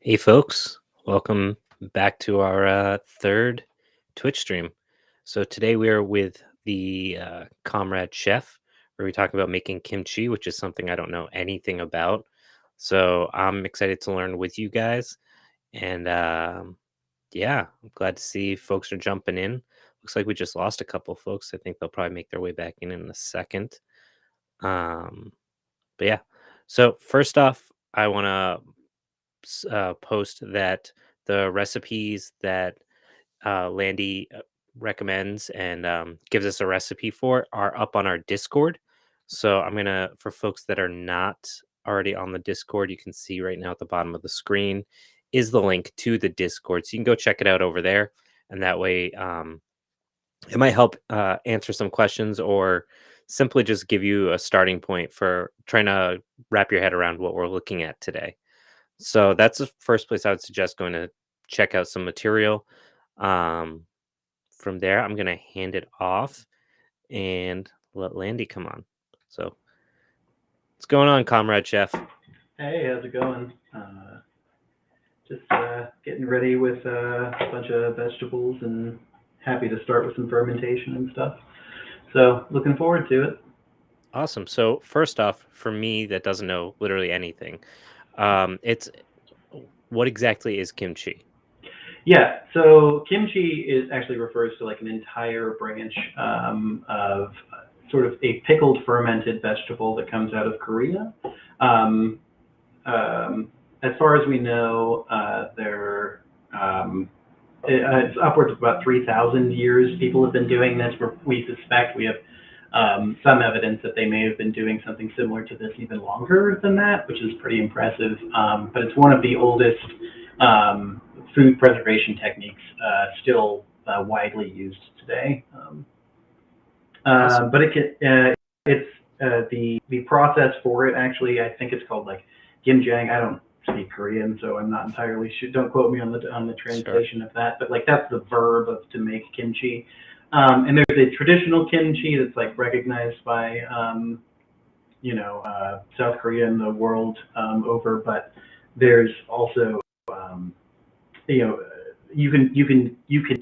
Hey, folks, welcome back to our third Twitch stream. So, today we are with the Comrade Chef, where we talk about making kimchi, which is something I don't know anything about. So, I'm excited to learn with you guys. And yeah, I'm glad to see folks are jumping in. Looks like we just lost a couple folks. I think they'll probably make their way back in a second. Um, but yeah, so first off, I want to post that the recipes that Landy recommends and gives us a recipe for are up on our Discord. So I'm gonna, for folks that are not already on the Discord, you can see right now at the bottom of the screen is the link to the Discord. So you can go check it out over there, and that way it might help answer some questions or simply just give you a starting point for trying to wrap your head around what we're looking at today. So that's the first place I would suggest going to check out some material. Um, from there, I'm going to hand it off and let Landy come on. So, what's going on, Comrade Chef? Hey, how's it going? Just getting ready with a bunch of vegetables and happy to start with some fermentation and stuff. So looking forward to it. Awesome. So, first off, for me that doesn't know literally anything, it's what exactly is kimchi? Yeah, so kimchi is actually refers to like an entire branch of sort of a pickled fermented vegetable that comes out of Korea. Um, as far as we know, it's upwards of about 3,000 years people have been doing this. We suspect we have some evidence that they may have been doing something similar to this even longer than that, which is pretty impressive. But it's one of the oldest um, food preservation techniques still widely used today. Awesome. But it's the process for it actually. I think it's called like gimjang. I don't speak Korean, so I'm not entirely sure. Don't quote me on the Sure. translation of that. But like that's the verb of to make kimchi. And there's a traditional kimchi that's like recognized by South Korea and the world over. But there's also um, you know you can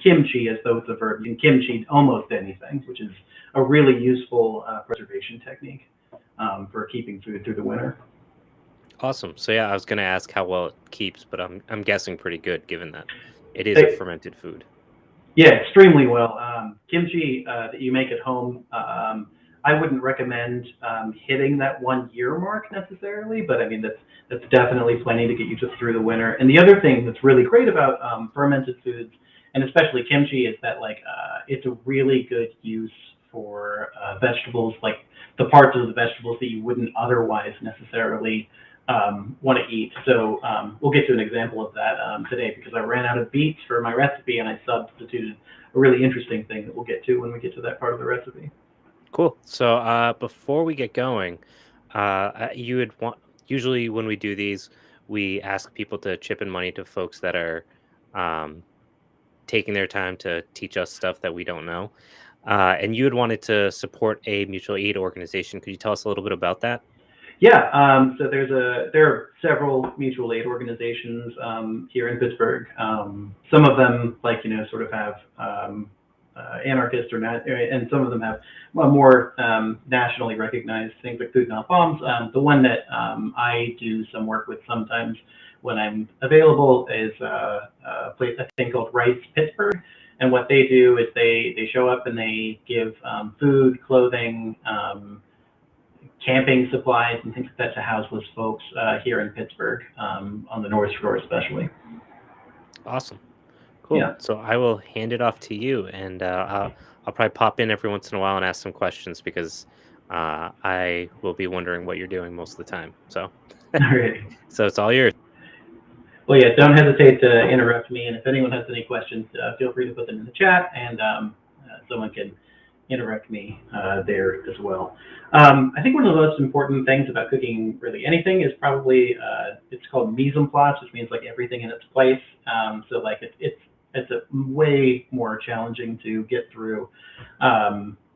kimchi as though it's a verb. You can kimchi almost anything, which is a really useful preservation technique for keeping food through the winter. Awesome. So yeah, I was going to ask how well it keeps, but I'm guessing pretty good given that it is a Hey, fermented food. yeah, extremely well. Kimchi that you make at home, I wouldn't recommend hitting that 1 year mark necessarily, but I mean that's definitely plenty to get you just through the winter. And the other thing that's really great about fermented foods, and especially kimchi, is that like it's a really good use for vegetables, like the parts of the vegetables that you wouldn't otherwise necessarily want to eat. So we'll get to an example of that today because I ran out of beets for my recipe and I substituted a really interesting thing that we'll get to when we get to that part of the recipe. Cool. So, before we get going, you would want usually when we do these, we ask people to chip in money to folks that are um, taking their time to teach us stuff that we don't know. And you had wanted to support a mutual aid organization. Could you tell us a little bit about that? Yeah, so there are several mutual aid organizations here in Pittsburgh. Some of them, like sort of have anarchist and some of them have more nationally recognized things like Food Not Bombs. The one that I do some work with sometimes when I'm available is a place I think called Rice Pittsburgh. And what they do is they show up and they give food, clothing. Camping supplies and things like that to houseless folks here in Pittsburgh, on the North Shore especially. Awesome. Cool. Yeah. So I will hand it off to you, and I'll probably pop in every once in a while and ask some questions because I will be wondering what you're doing most of the time. So, All right. so it's all yours. Well, yeah, don't hesitate to interrupt me. And if anyone has any questions, feel free to put them in the chat and someone can interrupt me there as well. I think one of the most important things about cooking really anything is probably it's called mise en place, which means like everything in its place. So like it's a way more challenging to get through.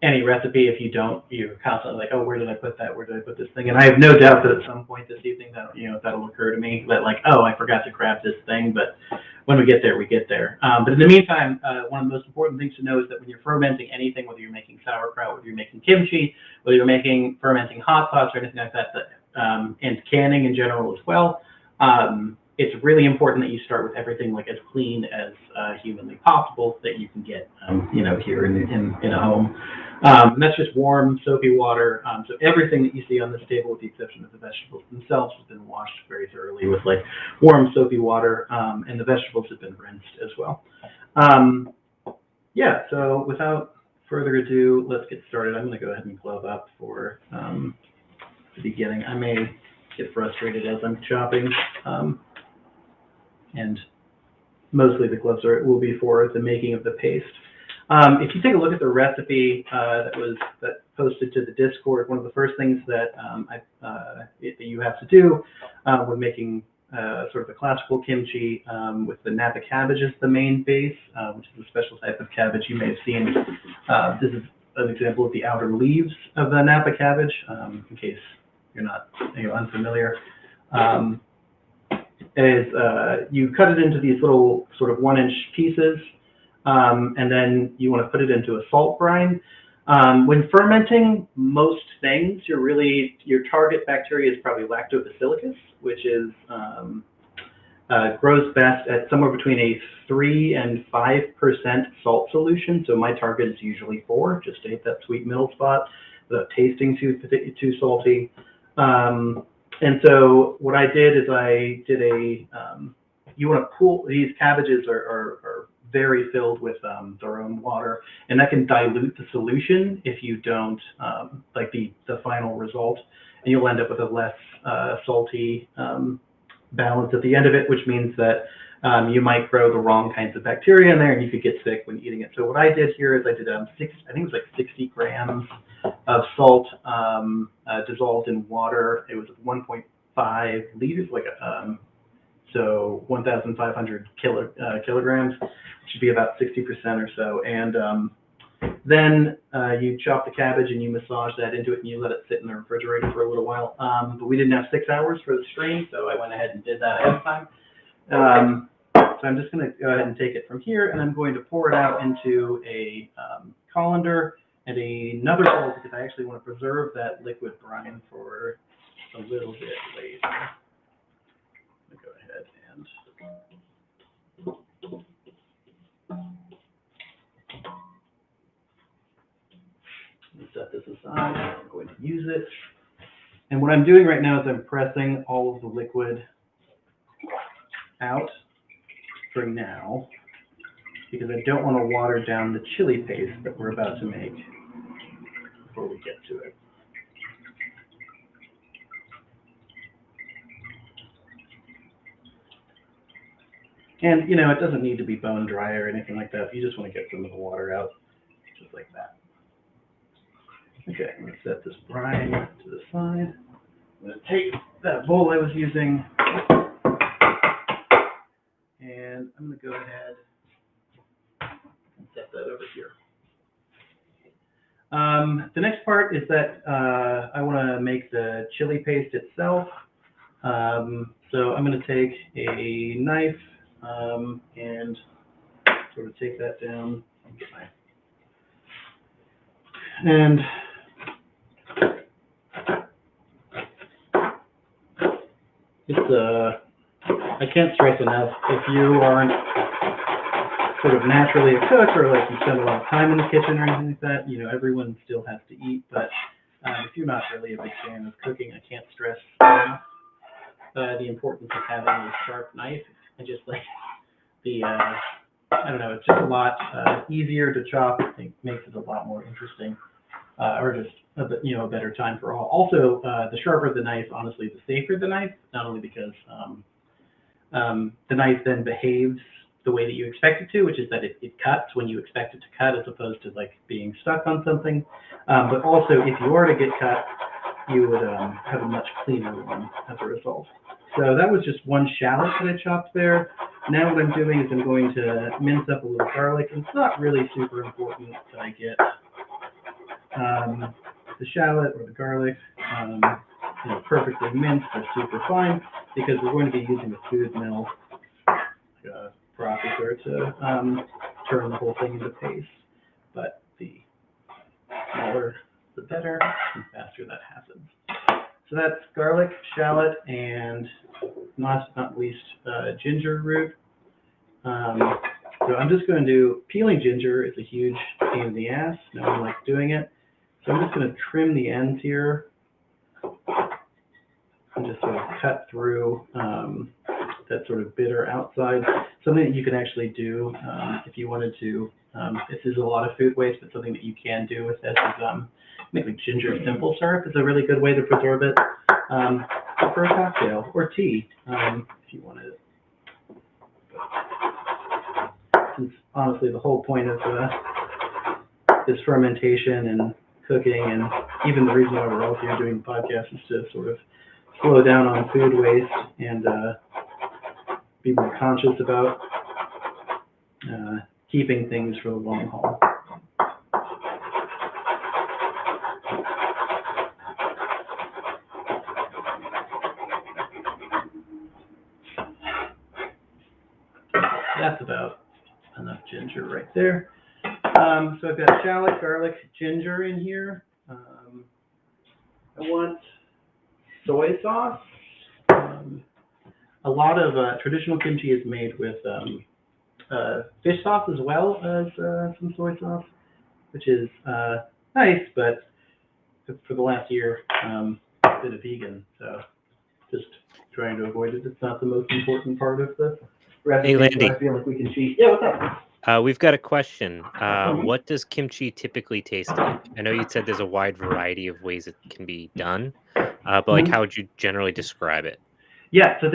any recipe if you don't. You're constantly like, oh, where did I put that? Where did I put this thing? And I have no doubt that at some point this evening that that'll occur to me that like, oh, I forgot to grab this thing. But when we get there, we get there. But in the meantime, one of the most important things to know is that when you're fermenting anything, whether you're making sauerkraut, whether you're making kimchi, whether you're fermenting hot sauce or anything like that, and canning in general as well, it's really important that you start with everything like as clean as humanly possible that you can get, here in a home. And that's just warm, soapy water. So everything that you see on this table, with the exception of the vegetables themselves, has been washed very thoroughly with like warm, soapy water, and the vegetables have been rinsed as well. Yeah. So without further ado, let's get started. I'm going to go ahead and glove up for the beginning. I may get frustrated as I'm chopping. And mostly the gloves will be for the making of the paste. If you take a look at the recipe that posted to the Discord, one of the first things that that you have to do when making sort of a classical kimchi with the Napa cabbage as the main base, which is a special type of cabbage you may have seen. This is an example of the outer leaves of the Napa cabbage, in case you're not unfamiliar. Is you cut it into these little sort of 1-inch pieces, and then you want to put it into a salt brine. When fermenting most things, your target bacteria is probably Lactobacillus, which is grows best at somewhere between a 3 and 5% salt solution. So my target is usually 4, just to hit that sweet middle spot without tasting too salty. And so what I did is you want to pool, these cabbages are very filled with their own water, and that can dilute the solution if you don't like the final result, and you'll end up with a less salty balance at the end of it, which means that you might grow the wrong kinds of bacteria in there, and you could get sick when eating it. So what I did here is I did I think it was like 60 grams of salt dissolved in water. It was 1.5 liters, so 1,500 kilograms, which should be about 60% or so. And then you chop the cabbage and you massage that into it and you let it sit in the refrigerator for a little while. But we didn't have 6 hours for the stream, so I went ahead and did that ahead of time. So I'm just going to go ahead and take it from here, and I'm going to pour it out into a colander and another bowl because I actually want to preserve that liquid brine for a little bit later. Let me go ahead and set this aside. I'm going to use it. And what I'm doing right now is I'm pressing all of the liquid out for now because I don't want to water down the chili paste that we're about to make before we get to it. And, it doesn't need to be bone dry or anything like that. You just want to get some of the water out, just like that. Okay, I'm going to set this brine to the side. I'm going to take that bowl I was using, and I'm going to go ahead and set that over here. The next part is that I want to make the chili paste itself. So I'm going to take a knife and sort of take that down. And it's I can't stress enough, if you aren't sort of naturally a cook or like you spend a lot of time in the kitchen or anything like that, everyone still has to eat, but if you're not really a big fan of cooking, I can't stress enough the importance of having a sharp knife and just like I don't know, it's just a lot easier to chop. I think makes it a lot more interesting, or just a better time for all. Also, the sharper the knife, honestly, the safer the knife. Not only because the knife then behaves the way that you expect it to, which is that it cuts when you expect it to cut, as opposed to like being stuck on something. But also, if you were to get cut, you would have a much cleaner one as a result. So that was just one shallot that I chopped there. Now what I'm doing is I'm going to mince up a little garlic. And it's not really super important that I get the shallot or the garlic, perfectly minced or super fine, because we're going to be using a food mill processor to turn the whole thing into paste. But the smaller, the better, and faster that happens. So that's garlic, shallot, and last but not least, ginger root. So I'm just going to do, peeling ginger is a huge pain in the ass. No one likes doing it. So I'm just going to trim the ends here and just sort of cut through that sort of bitter outside. Something that you can actually do if you wanted to. This is a lot of food waste, but something that you can do with this is make like ginger simple syrup is a really good way to preserve it for a cocktail or tea if you wanted it. Since honestly the whole point of this fermentation and cooking, and even the reason why we're all here doing the podcast, is to sort of slow down on food waste and be more conscious about keeping things for the long haul. That's about enough ginger right there. So I've got shallot, garlic, ginger in here. I want soy sauce. A lot of traditional kimchi is made with fish sauce as well as some soy sauce, which is nice, but for the last year, I've been a vegan, so just trying to avoid it. It's not the most important part of the recipe, Hey, so Landy. I feel like we can cheat. Yeah, what's up? We've got a question. What does kimchi typically taste like? I know you said there's a wide variety of ways it can be done, but like, how would you generally describe it? Yeah, so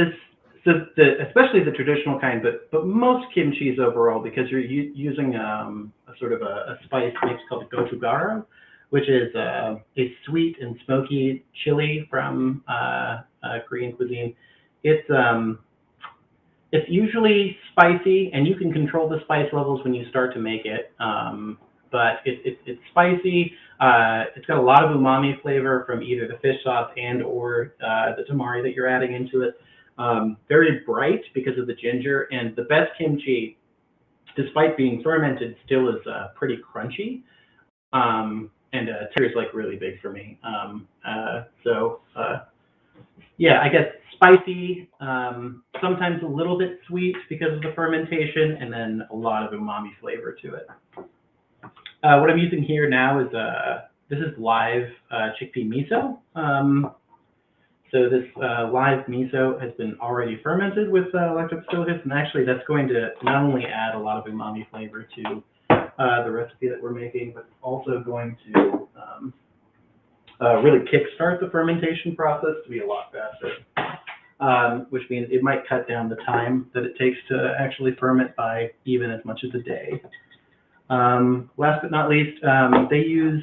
especially the traditional kind, but most kimchis overall, because you're using a sort of a spice mix called gochujang, which is a sweet and smoky chili from Korean cuisine. It's usually spicy, and you can control the spice levels when you start to make it. But it's spicy. It's got a lot of umami flavor from either the fish sauce and or the tamari that you're adding into it. Very bright because of the ginger, and the best kimchi, despite being fermented, still is pretty crunchy. And texture is like really big for me. Yeah, I guess spicy, sometimes a little bit sweet because of the fermentation, and then a lot of umami flavor to it. What I'm using here now is this is live chickpea miso. So this live miso has been already fermented with lactobacillus, and actually that's going to not only add a lot of umami flavor to the recipe that we're making, but also going to really kickstart the fermentation process to be a lot faster, which means it might cut down the time that it takes to actually ferment by even as much as a day. Last but not least, they use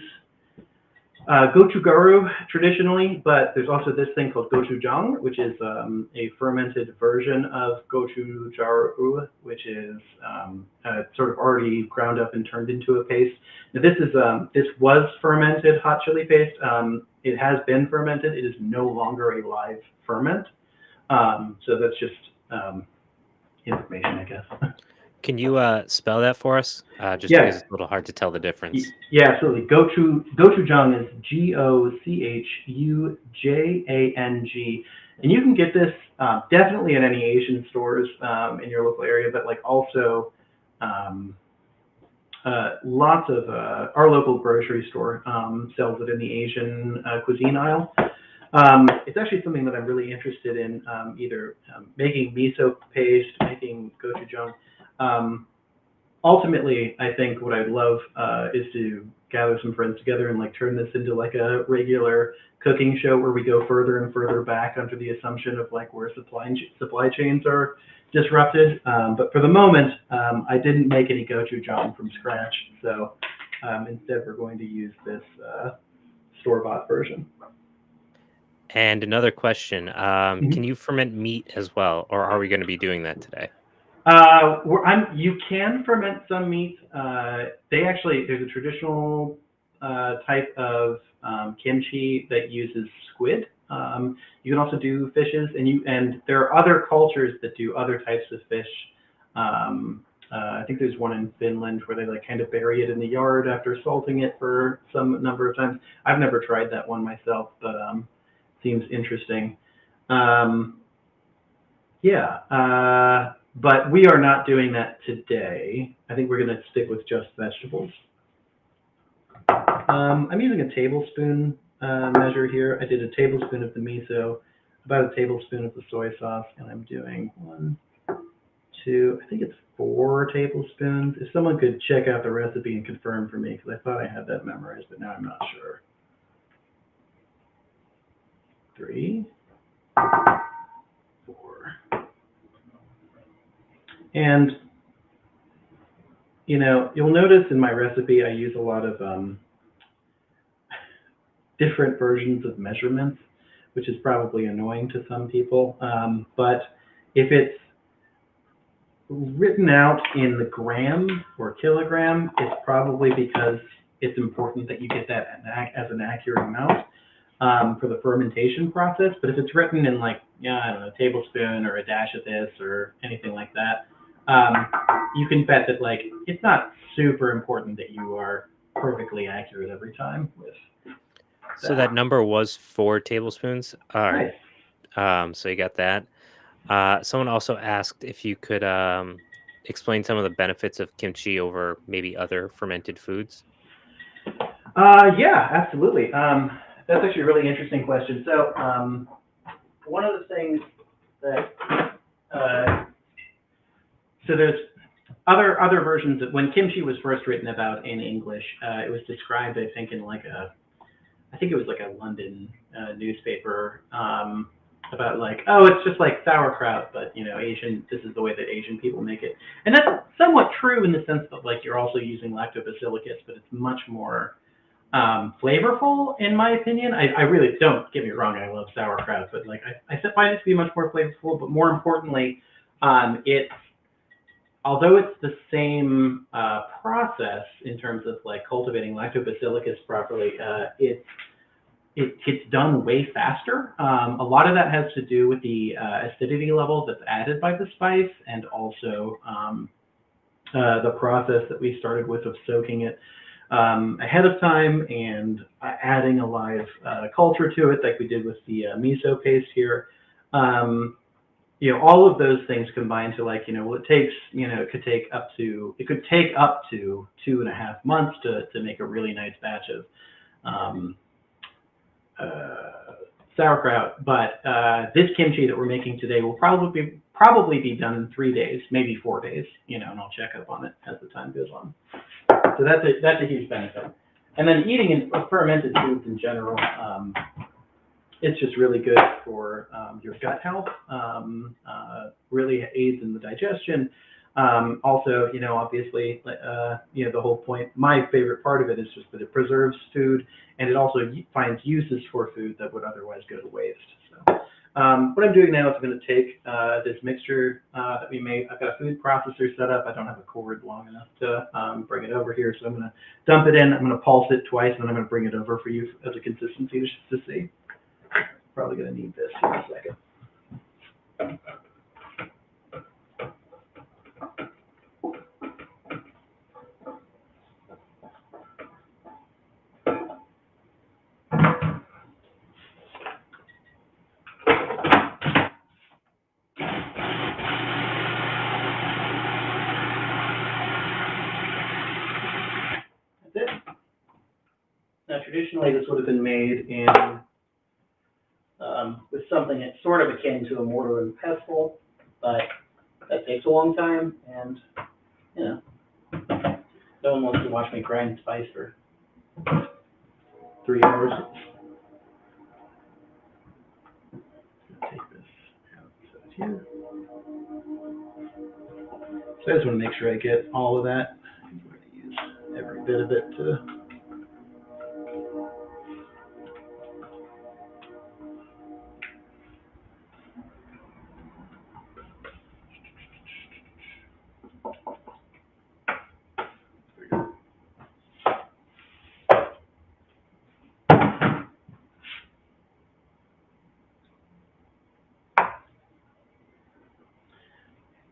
gochugaru traditionally, but there's also this thing called gochujang, which is a fermented version of gochugaru, which is sort of already ground up and turned into a paste. Now this was fermented hot chili paste. It has been fermented. It is no longer a live ferment. So that's just information, I guess. Can you spell that for us? Just Yeah. because it's a little hard to tell the difference. Yeah, absolutely. Gochujang is Gochujang, and you can get this definitely at any Asian stores in your local area, but like also lots of our local grocery store sells it in the Asian cuisine aisle. It's actually something that I'm really interested in, either making miso paste, making gochujang. Ultimately, I think what I'd love is to gather some friends together and like turn this into like a regular cooking show where we go further and further back under the assumption of like where supply chains are disrupted. But for the moment, I didn't make any gochujang from scratch, so instead we're going to use this store-bought version. And another question, can you ferment meat as well, or are we going to be doing that today? You can ferment some meat. There's a traditional type of kimchi that uses squid. You can also do fishes, and there are other cultures that do other types of fish. I think there's one in Finland where they like kind of bury it in the yard after salting it for some number of times. I've never tried that one myself, but seems interesting. Um, yeah, but we are not doing that today. I think we're going to stick with just vegetables. I'm using a tablespoon measure here. I did a tablespoon of the miso, about a tablespoon of the soy sauce, and I'm doing 1, 2, I think it's 4 tablespoons. If someone could check out the recipe and confirm for me, because I thought I had that memorized, but now I'm not sure. 3, 4. And, you'll notice in my recipe I use a lot of different versions of measurements, which is probably annoying to some people. But if it's written out in the gram or kilogram, it's probably because it's important that you get that as an accurate amount for the fermentation process. But if it's written in like, I don't know, a tablespoon or a dash of this or anything like that, you can bet that like it's not super important that you are perfectly accurate every time with that. So that number was 4 tablespoons. Nice. So you got that. Someone also asked if you could explain some of the benefits of kimchi over maybe other fermented foods. Yeah, absolutely. That's actually a really interesting question. So one of the things that so there's other versions of when kimchi was first written about in English. It was described, I think, in like I think it was like a London newspaper about like, oh, it's just like sauerkraut, but Asian. This is the way that Asian people make it, and that's somewhat true in the sense that like you're also using lactobacillus, but it's much more flavorful in my opinion. I really, don't get me wrong, I love sauerkraut, but like I find it to be much more flavorful. But more importantly, it's although it's the same process in terms of like cultivating lactobacillus properly, it's done way faster. A lot of that has to do with the acidity level that's added by the spice, and also the process that we started with of soaking it ahead of time and adding a live culture to it, like we did with the miso paste here. All of those things combined to like, well, it takes, it could take up to 2.5 months to make a really nice batch of sauerkraut. But this kimchi that we're making today will probably be done in 3 days, maybe 4 days, and I'll check up on it as the time goes on. So that's a huge benefit. And then eating in fermented foods in general, it's just really good for your gut health. Really aids in the digestion. Also, obviously, the whole point. My favorite part of it is just that it preserves food, and it also finds uses for food that would otherwise go to waste. So, what I'm doing now is I'm going to take this mixture that we made. I've got a food processor set up. I don't have a cord long enough to bring it over here, so I'm going to dump it in. I'm going to pulse it twice, and then I'm going to bring it over for you as a consistency to see. Probably going to need this in a second. That's it. Now, traditionally, this would have been made in with something that's sort of akin to a mortar and pestle, but that takes a long time, and no one wants to watch me grind spice for 3 hours. Take this out, set it here. So I just want to make sure I get all of that. I'm going to use every bit of it to.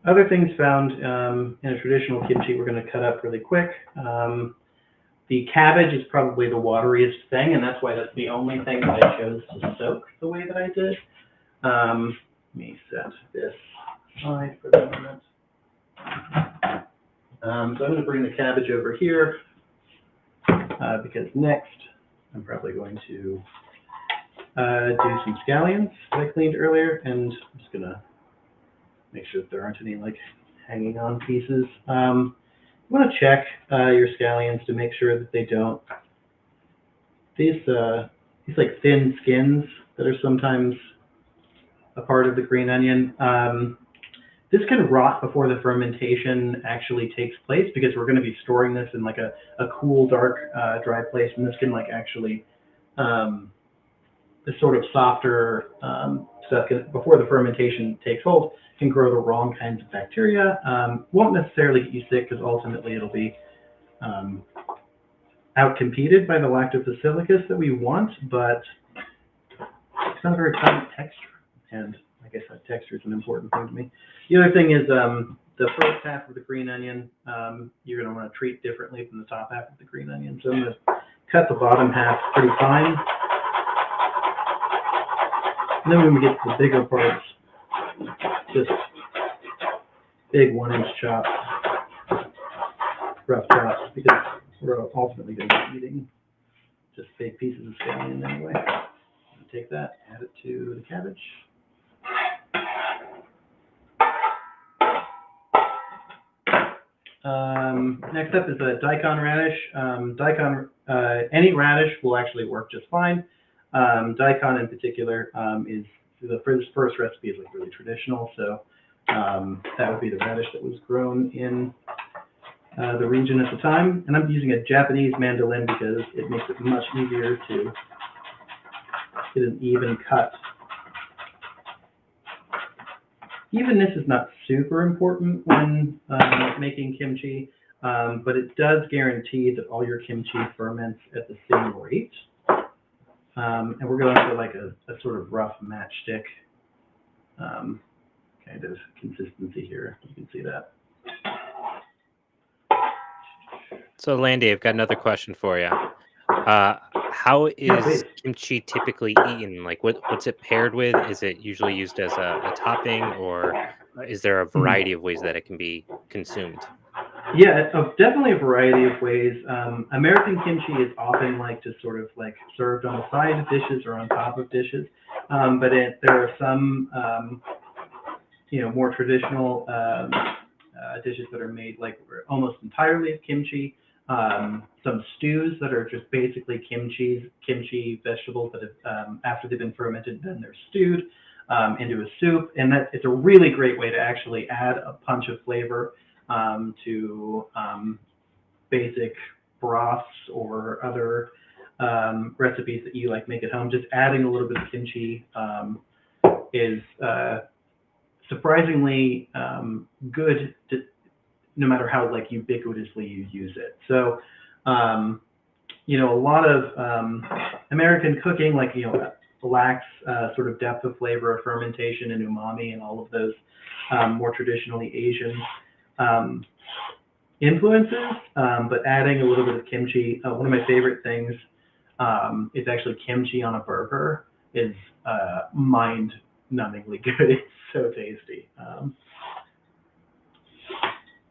Other things found in a traditional kimchi we're going to cut up really quick. The cabbage is probably the wateriest thing, and that's why that's the only thing that I chose to soak the way that I did. Let me set this aside for the moment. So I'm going to bring the cabbage over here because next I'm probably going to do some scallions that I cleaned earlier, and I'm just going to make sure that there aren't any like hanging on pieces. You want to check your scallions to make sure that they don't, these like thin skins that are sometimes a part of the green onion, this can rot before the fermentation actually takes place because we're going to be storing this in like a cool, dark, dry place, and this can like actually, the sort of softer stuff before the fermentation takes hold can grow the wrong kinds of bacteria. Won't necessarily get you sick because ultimately it'll be outcompeted by the lactobacillus that we want, but it's not a very pleasant texture. And like I said, texture is an important thing to me. The other thing is the first half of the green onion, you're going to want to treat differently from the top half of the green onion. So I'm going to cut the bottom half pretty fine. And then when we get to the bigger parts, just big 1-inch chops, rough chops, because we're ultimately going to be eating just big pieces of scallion anyway. Take that, add it to the cabbage. Next up is a daikon radish. Any radish will actually work just fine. Daikon in particular is the first recipe is like really traditional, so that would be the radish that was grown in the region at the time. And I'm using a Japanese mandolin because it makes it much easier to get an even cut. Evenness is not super important when making kimchi, but it does guarantee that all your kimchi ferments at the same rate. And we're going for like a sort of rough matchstick kind of consistency here. You can see that. So, Landy, I've got another question for you. How is kimchi typically eaten? Like, what's it paired with? Is it usually used as a topping, or is there a variety of ways that it can be consumed? Yeah, definitely a variety of ways. American kimchi is often like just sort of like served on the side of dishes or on top of dishes, but there are some more traditional dishes that are made like almost entirely of kimchi. Some stews that are just basically kimchi vegetables that have, after they've been fermented, then they're stewed into a soup, and it's a really great way to actually add a punch of flavor to basic broths or other recipes that you like make at home. Just adding a little bit of kimchi is surprisingly good no matter how like ubiquitously you use it. So, a lot of American cooking, like, lacks sort of depth of flavor, of fermentation and umami and all of those more traditionally Asian influences, but adding a little bit of kimchi, one of my favorite things is actually kimchi on a burger is mind-numbingly good. It's so tasty.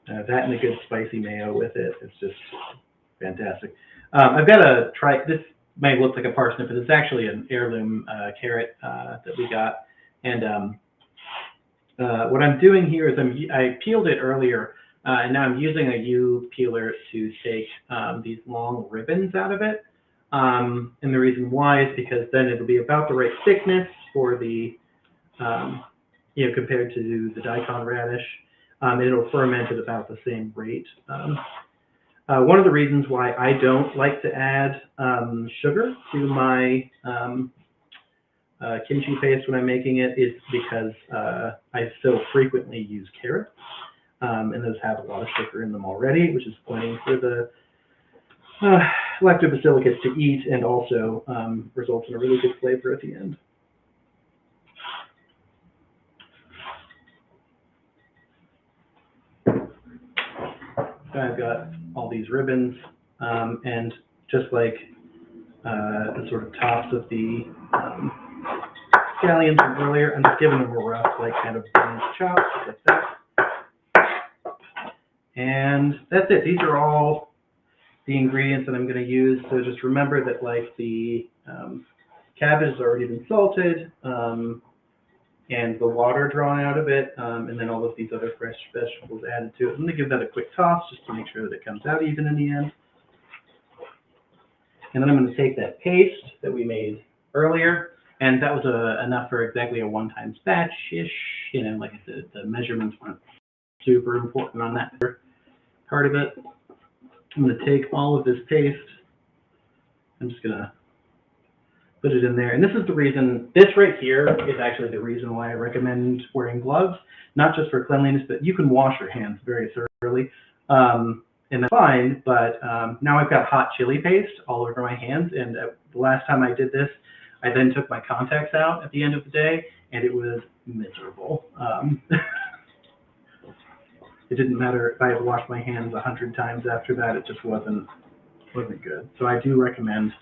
That and a good spicy mayo with it. It's just fantastic. I've got to try, this may look like a parsnip, but it's actually an heirloom carrot that we got. And what I'm doing here is I peeled it earlier, and now I'm using a U peeler to take these long ribbons out of it. And the reason why is because then it'll be about the right thickness for the, compared to the daikon radish. It'll ferment at about the same rate. One of the reasons why I don't like to add sugar to my kimchi paste when I'm making it is because I so frequently use carrots, and those have a lot of sugar in them already, which is pointing for the lactobacillus to eat, and also results in a really good flavor at the end. So I've got all these ribbons, and just like the sort of tops of the scallions from earlier, I'm just giving them a rough, like, kind of bronze chop, just like that. And that's it. These are all the ingredients that I'm going to use. So just remember that, like, the cabbage has already been salted, and the water drawn out of it, and then all of these other fresh vegetables added to it. I'm going to give that a quick toss just to make sure that it comes out even in the end. And then I'm going to take that paste that we made earlier, and that was enough for exactly a one-time batch-ish. You know, like I said, the measurements weren't super important on that part of it. I'm going to take all of this paste. I'm just going to put it in there. And this is the reason, this right here is actually the reason why I recommend wearing gloves, not just for cleanliness, but you can wash your hands very thoroughly. And that's fine, but now I've got hot chili paste all over my hands. And the last time I did this, I then took my contacts out at the end of the day, and it was miserable. It didn't matter if I had washed my hands 100 times after that, it just wasn't good. So I do recommend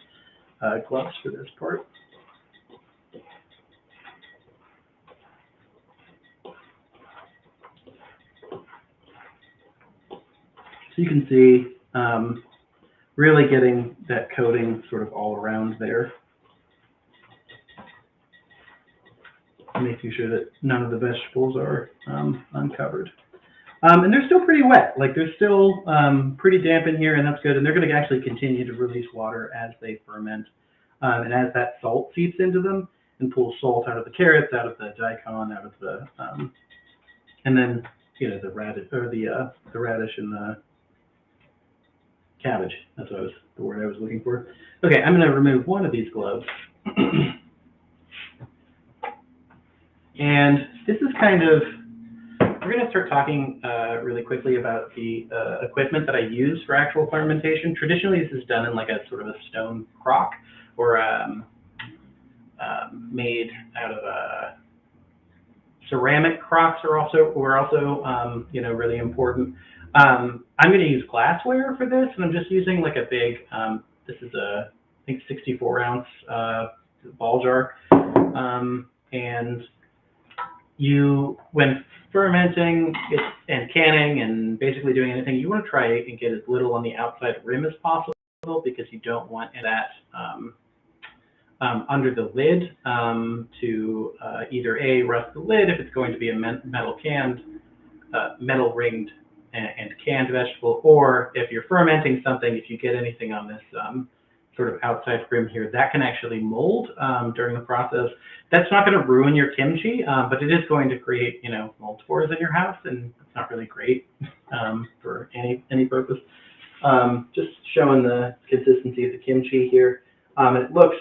gloves for this part. So you can see really getting that coating sort of all around there. Making sure that none of the vegetables are uncovered. And they're still pretty wet, like they're still pretty damp in here, and that's good. And they're going to actually continue to release water as they ferment. And as that salt seeps into them and pulls salt out of the carrots, out of the daikon, out of the, and then, you know, the radish, or the radish and the cabbage. That's what the word I was looking for. Okay, I'm going to remove one of these gloves. And this is kind of, we're going to start talking really quickly about the equipment that I use for actual fermentation. Traditionally, this is done in like a sort of a stone crock, or made out of ceramic crocks are also you know, really important. I'm going to use glassware for this, and I'm just using like a big, this is a, I think 64 ounce ball jar. And when fermenting and canning and basically doing anything, you want to try and get as little on the outside rim as possible, because you don't want that under the lid to either A, rust the lid if it's going to be a metal ringed and canned vegetable, or if you're fermenting something, if you get anything on this sort of outside rim here, that can actually mold during the process. That's not going to ruin your kimchi, but it is going to create, you know, mold spores in your house, and it's not really great for any purpose. Just showing the consistency of the kimchi here. It looks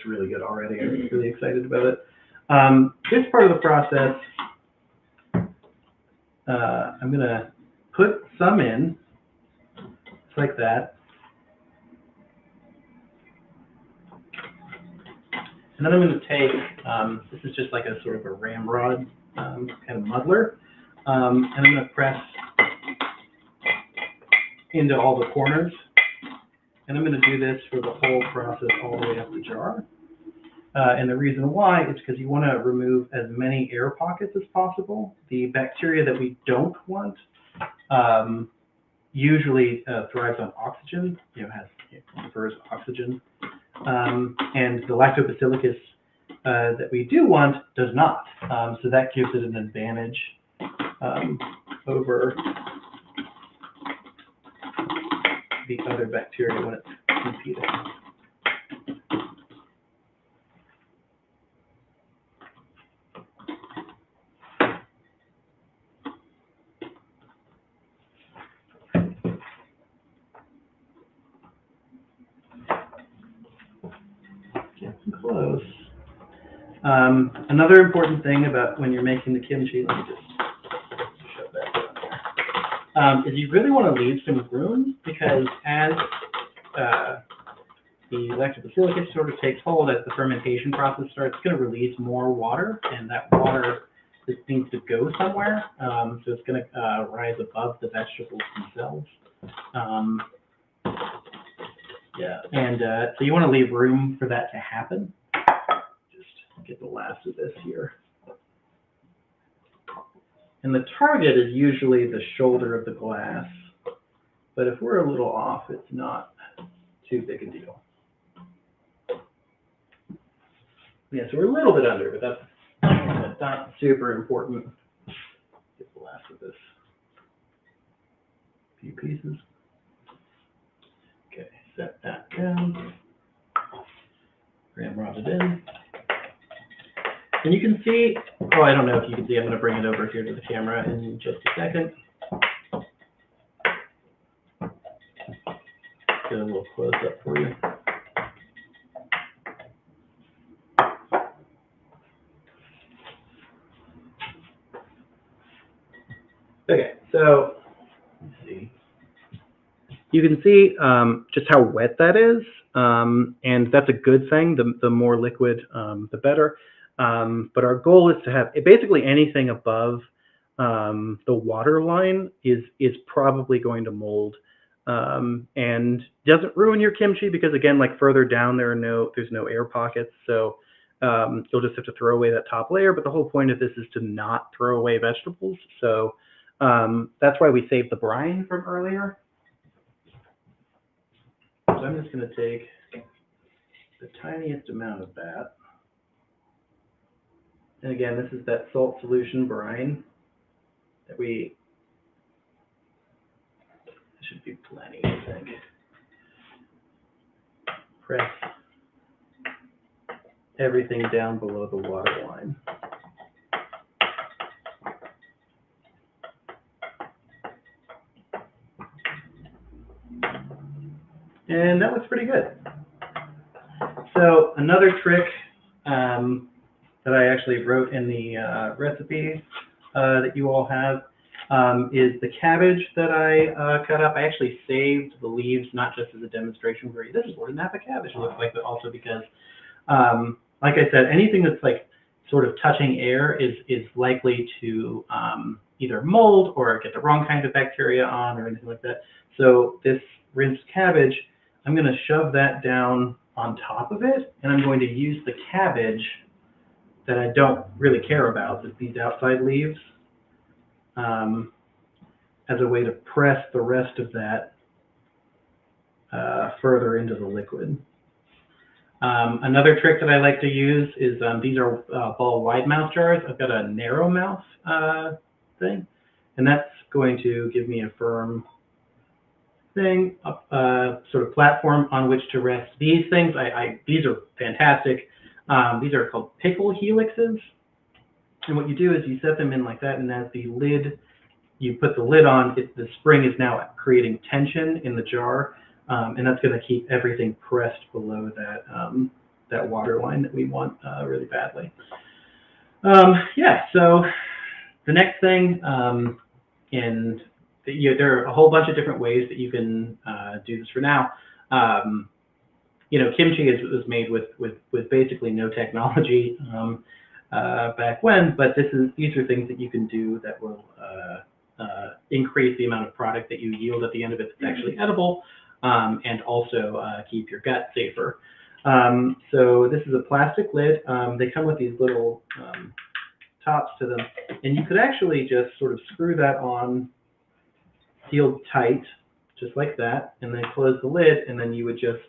really good already. I'm really excited about it. This part of the process, I'm going to put some in, just like that. And then I'm going to take, this is just like a sort of a ramrod kind of muddler, and I'm going to press into all the corners. And I'm going to do this for the whole process all the way up the jar. And the reason why is because you want to remove as many air pockets as possible. The bacteria that we don't want usually thrives on oxygen, you know, prefers oxygen. And the lactobacillus that we do want does not. So that gives it an advantage over the other bacteria when it's competing. Getting close. Another important thing about when you're making the kimchi, let me just shove that down there, is you really want to leave some room, because as the lactobacillus sort of takes hold, as the fermentation process starts, it's going to release more water, and that water this needs to go somewhere. So it's going to rise above the vegetables themselves. Yeah, and so you want to leave room for that to happen. Just get the last of this here. And the target is usually the shoulder of the glass, but if we're a little off, it's not too big a deal. Yeah, so we're a little bit under, but that's not super important. Get the last of this few pieces. Okay, set that down. Ramrod it in. And you can see, oh, I don't know if you can see, I'm going to bring it over here to the camera in just a second. Get a little close up for you. Okay, so let's see. You can see just how wet that is, and that's a good thing. The more liquid, the better. But our goal is to have basically anything above the water line is probably going to mold, and doesn't ruin your kimchi because again, like further down there's no air pockets, so you'll just have to throw away that top layer. But the whole point of this is to not throw away vegetables, so that's why we saved the brine from earlier. So I'm just going to take the tiniest amount of that. And again, this is that salt solution brine that should be plenty, I think. Press everything down below the water line. And that looks pretty good. So another trick that I actually wrote in the recipe that you all have is the cabbage that I cut up. I actually saved the leaves, not just as a demonstration for you. This is what a Napa cabbage looks like, but also because, like I said, anything that's like sort of touching air is likely to either mold or get the wrong kind of bacteria on or anything like that. So this rinsed cabbage, I'm going to shove that down on top of it, and I'm going to use the cabbage that I don't really care about, these outside leaves, as a way to press the rest of that further into the liquid. Another trick that I like to use is these are ball wide mouth jars. I've got a narrow mouth thing, and that's going to give me a firm thing, sort of platform on which to rest these things. These are fantastic. These are called pickle helixes. And what you do is you set them in like that, and as the lid, you put the lid on, the spring is now creating tension in the jar, and that's going to keep everything pressed below that water line that we want really badly. Yeah, so the next thing, there are a whole bunch of different ways that you can do this for now. Kimchi was made with basically no technology back when, but these are things that you can do that will increase the amount of product that you yield at the end of it that's actually edible, and also keep your gut safer. So this is a plastic lid. They come with these little tops to them, and you could actually just sort of screw that on, sealed tight, just like that, and then close the lid, and then you would just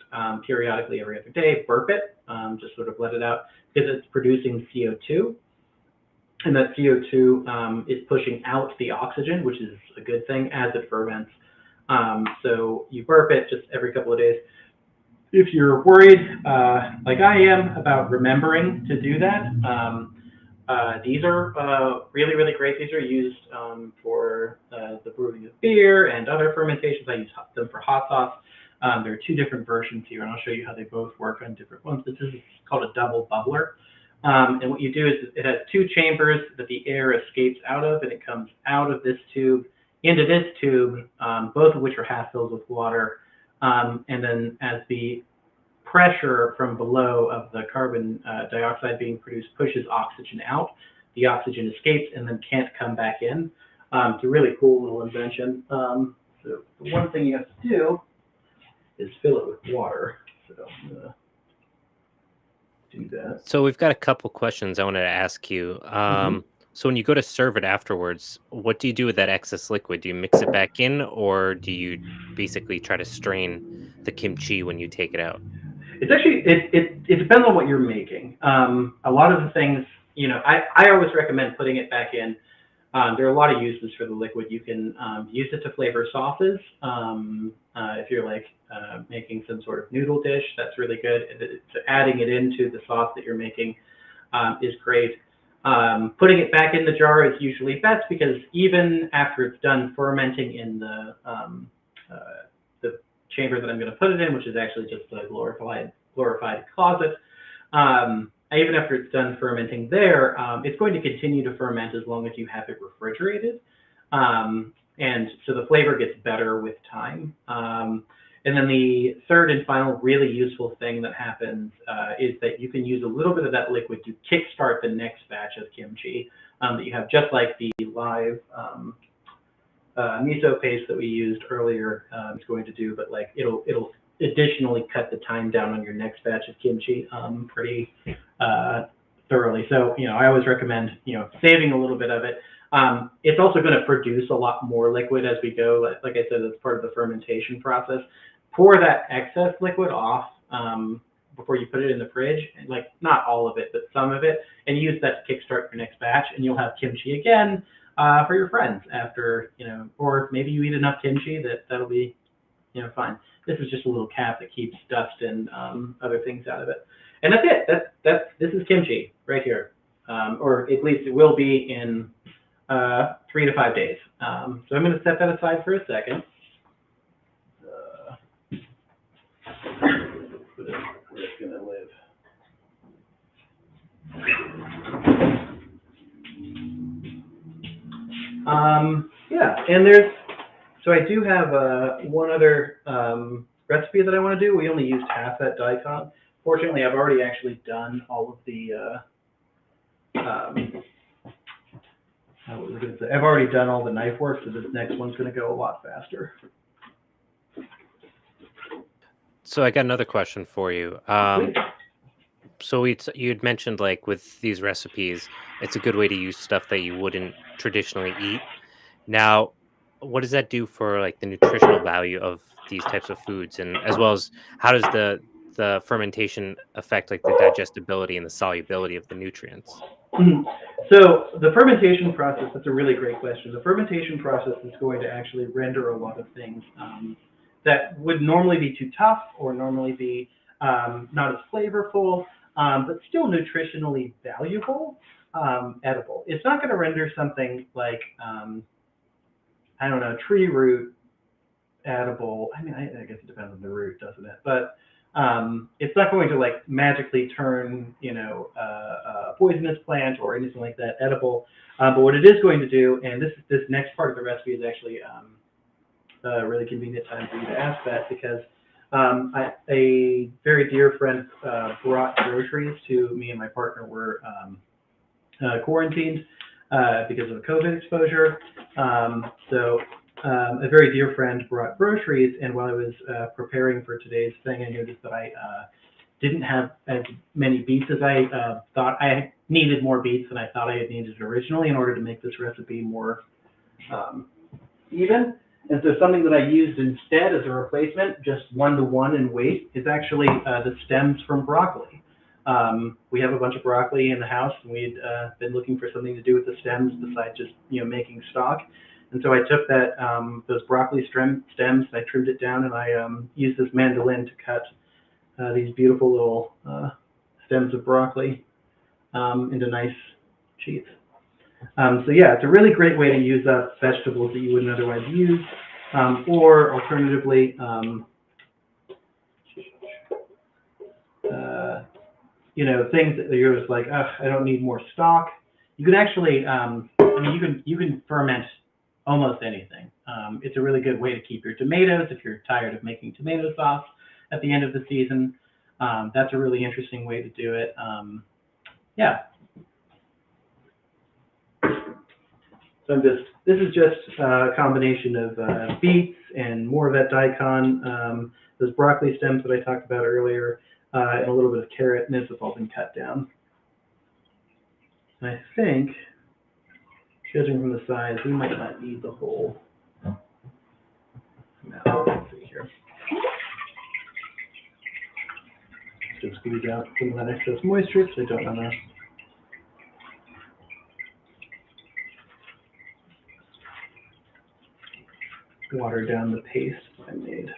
periodically every other day burp it, just sort of let it out, because it's producing CO2, and that CO2 is pushing out the oxygen, which is a good thing as it ferments. So you burp it just every couple of days. If you're worried, like I am, about remembering to do that, these are really, really great. These are used for the brewing of beer and other fermentations. I use them for hot sauce. There are two different versions here, and I'll show you how they both work on different ones. This is called a double bubbler. And what you do is it has two chambers that the air escapes out of, and it comes out of this tube into this tube, both of which are half filled with water. And then as the pressure from below of the carbon dioxide being produced pushes oxygen out, the oxygen escapes and then can't come back in. It's a really cool little invention. So the one thing you have to do is fill it with water. So I'm gonna do that. So we've got a couple questions I wanted to ask you. Hmm. So when you go to serve it afterwards, what do you do with that excess liquid? Do you mix it back in, or do you basically try to strain the kimchi when you take it out? It's actually it depends on what you're making. A lot of the things, I always recommend putting it back in. There are a lot of uses for the liquid. You can use it to flavor sauces. If you're like making some sort of noodle dish, that's really good. Adding it into the sauce that you're making is great. Putting it back in the jar is usually best because even after it's done fermenting in the chamber that I'm going to put it in, which is actually just a glorified closet, even after it's done fermenting there, it's going to continue to ferment as long as you have it refrigerated. And so the flavor gets better with time. And then the third and final really useful thing that happens is that you can use a little bit of that liquid to kickstart the next batch of kimchi that you have, just like the live miso paste that we used earlier is going to do, but like it'll additionally cut the time down on your next batch of kimchi pretty thoroughly. So I always recommend saving a little bit of it. It's also going to produce a lot more liquid as we go. Like I said, it's part of the fermentation process. Pour that excess liquid off before you put it in the fridge, like not all of it, but some of it, and use that to kickstart your next batch, and you'll have kimchi again for your friends after, or maybe you eat enough kimchi that'll be, fine. This is just a little cap that keeps dust and other things out of it. And that's it. This is kimchi right here, or at least it will be in 3 to 5 days. So I'm going to set that aside for a second. Put it where it's going to live. Yeah, and so I do have one other recipe that I want to do. We only used half that daikon. Fortunately, I've already actually done all of the, what was I going to say? I've already done all the knife work, so this next one's going to go a lot faster. So I got another question for you. Please. So you had mentioned like with these recipes, it's a good way to use stuff that you wouldn't traditionally eat. Now, what does that do for like the nutritional value of these types of foods, and as well as how does the fermentation affect like the digestibility and the solubility of the nutrients? Mhm. So the fermentation process, that's a really great question. The fermentation process is going to actually render a lot of things that would normally be too tough or normally be not as flavorful, but still nutritionally valuable, edible. It's not going to render something like, I don't know, tree root edible. I mean, I guess it depends on the root, doesn't it? But it's not going to like magically turn, a poisonous plant or anything like that edible. But what it is going to do, and this next part of the recipe is actually a really convenient time for you to ask that because a very dear friend brought groceries to me and my partner were quarantined because of COVID exposure. So a very dear friend brought groceries, and while I was preparing for today's thing, I noticed that I didn't have as many beets as I thought. I needed more beets than I thought I had needed originally in order to make this recipe more even. And so something that I used instead as a replacement, just 1-to-1 in weight, is actually the stems from broccoli. We have a bunch of broccoli in the house, and we'd been looking for something to do with the stems besides just making stock. And so I took that those broccoli stems, and I trimmed it down, and I used this mandolin to cut these beautiful little stems of broccoli into nice sheets. So yeah, it's a really great way to use up vegetables that you wouldn't otherwise use, or alternatively, things that you're just like, I don't need more stock. You can actually, you can ferment almost anything. It's a really good way to keep your tomatoes if you're tired of making tomato sauce at the end of the season. That's a really interesting way to do it. Yeah. So this is just a combination of beets and more of that daikon, those broccoli stems that I talked about earlier, and a little bit of carrot, and this has all been cut down. And I think, judging from the size, we might not need the whole. No, let's see here. Just squeeze out some of that excess moisture so I don't want to water down the paste I made.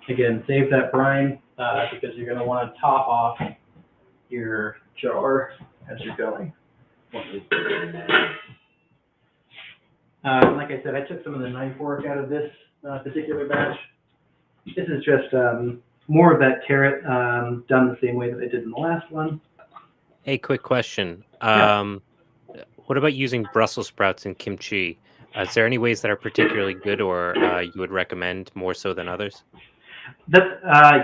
Again, save that brine because you're going to want to top off your jar as you're going. Like I said, I took some of the knife work out of this particular batch. This is just more of that carrot done the same way that I did in the last one. Hey, quick question. Yeah. What about using Brussels sprouts in kimchi? Is there any ways that are particularly good, or you would recommend more so than others? That's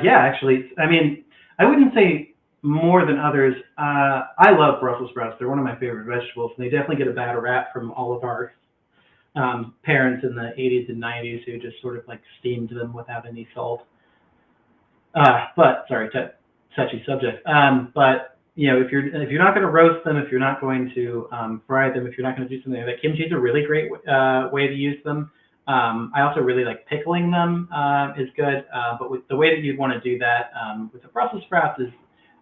yeah, actually. I mean, I wouldn't say more than others. I love Brussels sprouts. They're one of my favorite vegetables, and they definitely get a bad rap from all of our parents in the 80s and 90s who just sort of like steamed them without any salt. But sorry, touchy subject. But you know, if you're not going to roast them, if you're not going to fry them, if you're not going to do something like that, kimchi is a really great way to use them. I also really like pickling them is good. But with the way that you'd want to do that with the Brussels sprouts is,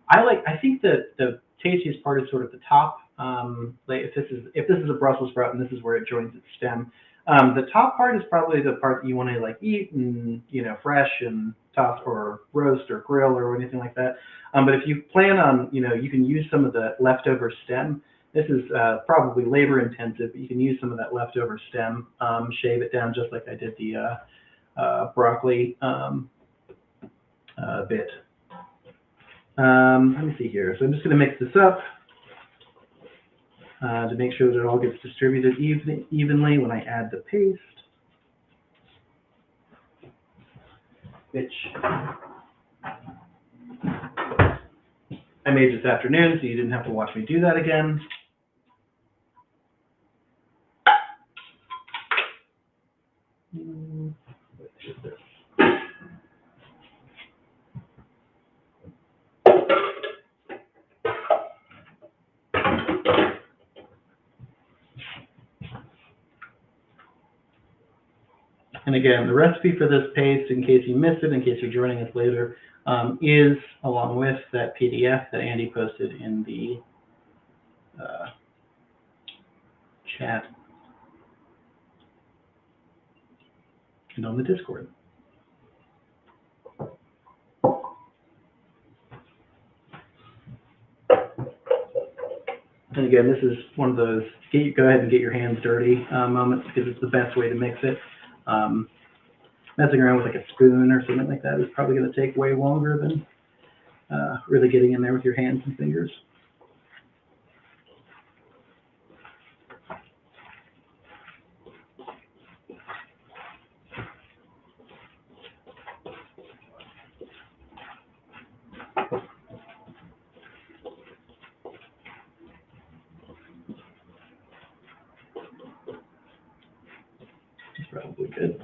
I think that the tastiest part is sort of the top. Like if this is a Brussels sprout and this is where it joins its stem, the top part is probably the part that you want to like eat and fresh and toss or roast or grill or anything like that. But if you plan on you can use some of the leftover stem. This is probably labor intensive, but you can use some of that leftover stem, shave it down just like I did the broccoli bit. Let me see here. So I'm just going to mix this up to make sure that it all gets distributed evenly when I add the paste, which I made this afternoon, so you didn't have to watch me do that again. And again, the recipe for this paste, in case you missed it, in case you're joining us later, is along with that PDF that Andy posted in the chat and on the Discord. And again, this is one of those go ahead and get your hands dirty moments because it's the best way to mix it. Messing around with like a spoon or something like that is probably going to take way longer than really getting in there with your hands and fingers. It's probably good.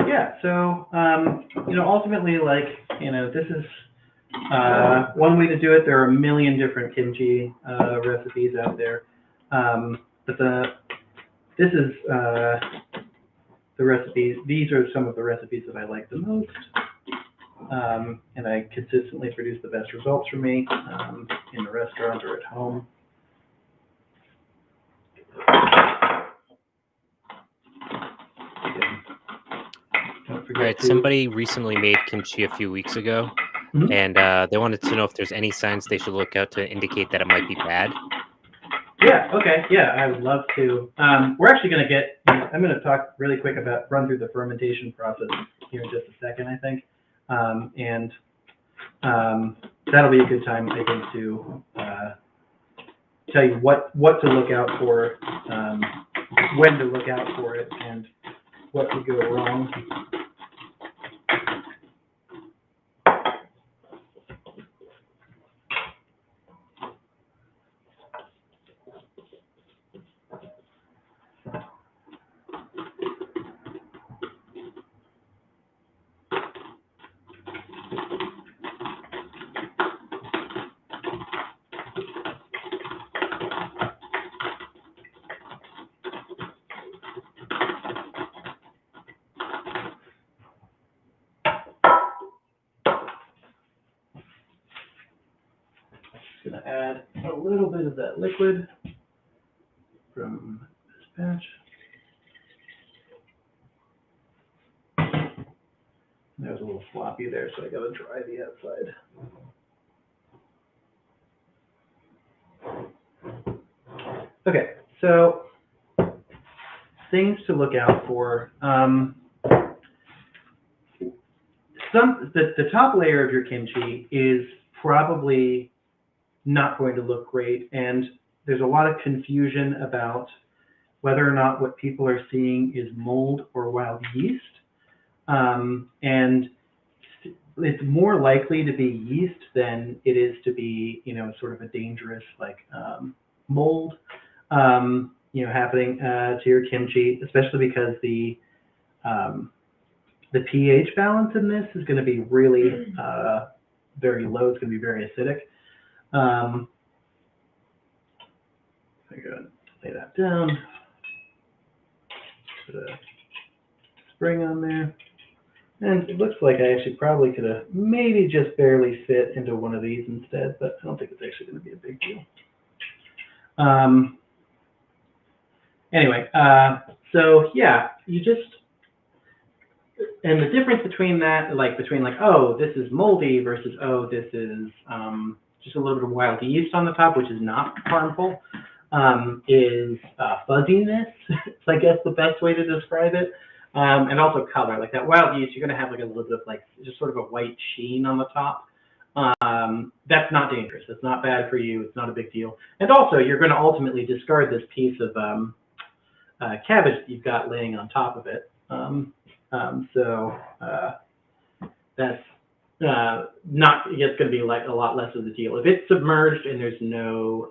Yeah, so ultimately, like this is one way to do it. There are a million different kimchi recipes out there, but this is the recipes. These are some of the recipes that I like the most, and I consistently produce the best results for me in the restaurant or at home. All right, somebody recently made kimchi a few weeks ago, Mhm. and they wanted to know if there's any signs they should look out to indicate that it might be bad. Yeah, okay, yeah, I would love to. We're actually going to I'm going to talk really quick run through the fermentation process here in just a second, I think. That'll be a good time, I think, to tell you what to look out for, when to look out for it, and what could go wrong. Just going to add a little bit of that liquid from this batch. That was a little sloppy there, so I got to dry the outside. Okay, so things to look out for. The top layer of your kimchi is probably not going to look great, and there's a lot of confusion about whether or not what people are seeing is mold or wild yeast. And it's more likely to be yeast than it is to be, sort of a dangerous mold, happening to your kimchi, especially because the pH balance in this is going to be really very low. It's going to be very acidic. I'm going to lay that down. Put a spring on there. And it looks like I actually probably could have maybe just barely fit into one of these instead, but I don't think it's actually going to be a big deal. Anyway, so yeah, and the difference between that, oh, this is moldy versus, oh, this is just a little bit of wild yeast on the top, which is not harmful, is fuzziness. It's, I guess, the best way to describe it. And also color, like that wild yeast, you're going to have like a little bit of just sort of a white sheen on the top. That's not dangerous. It's not bad for you. It's not a big deal. And also, you're going to ultimately discard this piece of cabbage that you've got laying on top of it. So that's not, it's going to be like a lot less of the deal. If it's submerged and there's no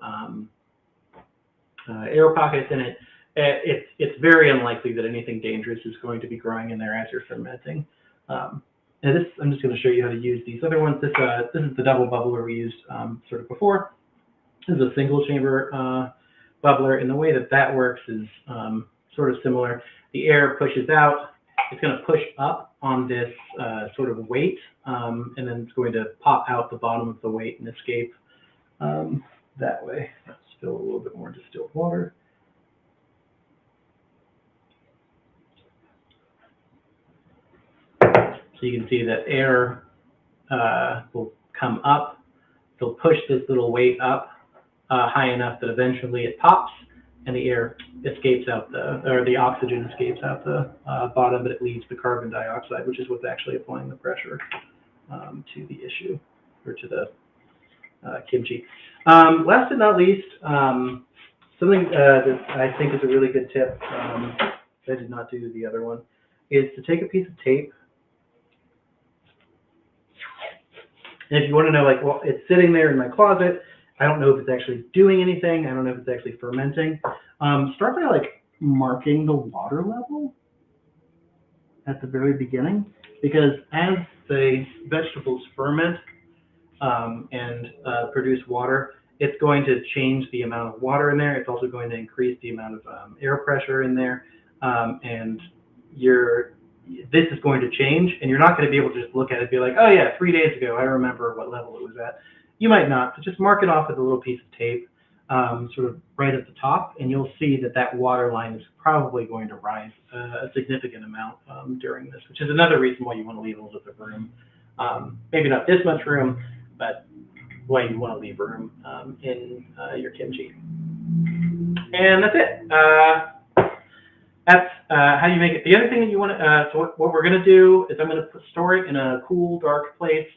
air pockets in it, it's very unlikely that anything dangerous is going to be growing in there as you're fermenting. And this, I'm just going to show you how to use these other ones. This is the double bubbler we used sort of before. This is a single chamber bubbler, and the way that works is sort of similar. The air pushes out. It's going to push up on this sort of weight, and then it's going to pop out the bottom of the weight and escape that way. Let's fill a little bit more distilled water. So you can see that air will come up. It'll push this little weight up high enough that eventually it pops, and the air escapes out the oxygen escapes out the bottom, but it leaves the carbon dioxide, which is what's actually applying the pressure to the issue, or to the kimchi. Last but not least, something that I think is a really good tip, I did not do the other one, is to take a piece of tape. And if you want to know, well, it's sitting there in my closet, I don't know if it's actually doing anything, I don't know if it's actually fermenting, start by marking the water level at the very beginning, because as the vegetables ferment and produce water, it's going to change the amount of water in there. It's also going to increase the amount of air pressure in there, and this is going to change, and you're not going to be able to just look at it and be like, oh yeah, 3 days ago, I remember what level it was at. You might not, but just mark it off with a little piece of tape, sort of right at the top, and you'll see that water line is probably going to rise a significant amount during this, which is another reason why you want to leave a little bit of room. Maybe not this much room, but why you want to leave room in your kimchi. And that's it. That's how you make it. The other thing that you want to, so what we're going to do is I'm going to store it in a cool, dark place.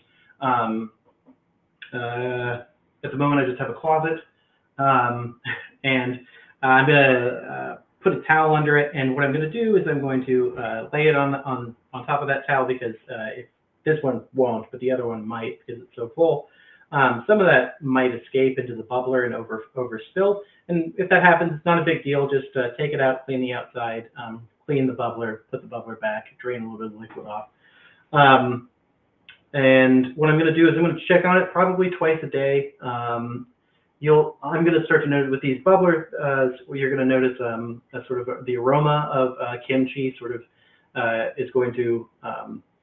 At the moment, I just have a closet. Um, and I'm gonna put a towel under it, and what I'm gonna do is I'm going to lay it on top of that towel because if this one won't, but the other one might because it's so full. Some of that might escape into the bubbler and overspill. And if that happens, it's not a big deal. Just take it out, clean the outside, clean the bubbler, put the bubbler back, drain a little bit of liquid off. Um, and what I'm going to do is I'm going to check on it probably twice a day. I'm going to start to notice with these bubblers, you're going to notice a sort of the aroma of kimchi sort of is going to